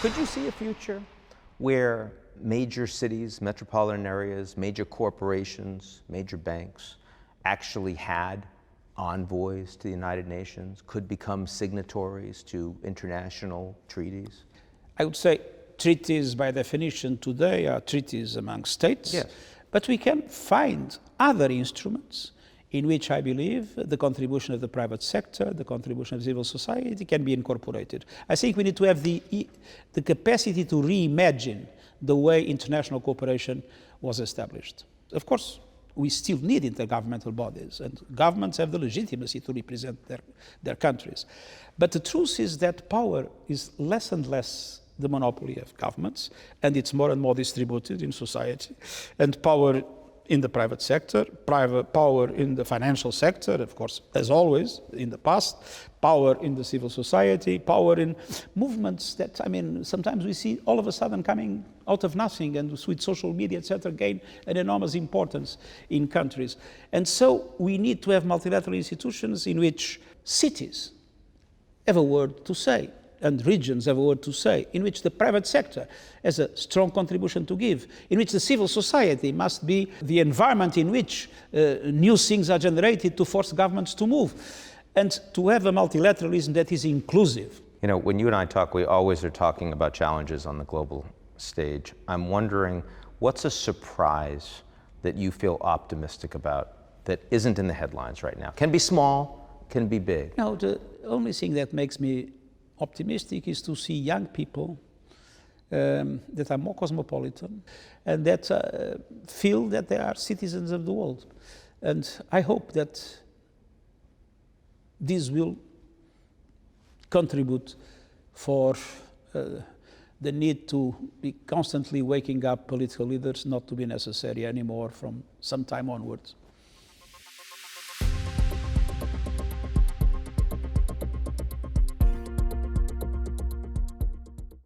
Could you see a future where major cities, metropolitan areas, major corporations, major banks actually had envoys to the United Nations, could become signatories to international treaties? I would say treaties by definition today are treaties among states, Yes. but we can find other instruments in which I believe the contribution of the private sector, the contribution of civil society can be incorporated. I think we need to have the capacity to reimagine the way international cooperation was established. Of course, we still need intergovernmental bodies, and governments have the legitimacy to represent their countries. But the truth is that power is less and less the monopoly of governments, and it's more and more distributed in society. And power in the private sector, private power in the financial sector, of course, as always in the past, power in the civil society, power in movements that, sometimes we see all of a sudden coming out of nothing, and with social media, etc., gain an enormous importance in countries. And so we need to have multilateral institutions in which cities have a word to say, and regions have a word to say, in which the private sector has a strong contribution to give, in which the civil society must be the environment in which new things are generated to force governments to move, and to have a multilateralism that is inclusive. You know, when you and I talk, we always are talking about challenges on the global stage. I'm wondering, what's a surprise that you feel optimistic about that isn't in the headlines right now? Can be small, can be big. No, the only thing that makes me optimistic is to see young people that are more cosmopolitan and that feel that they are citizens of the world. And I hope that this will contribute for the need to be constantly waking up political leaders not to be necessary anymore from some time onwards.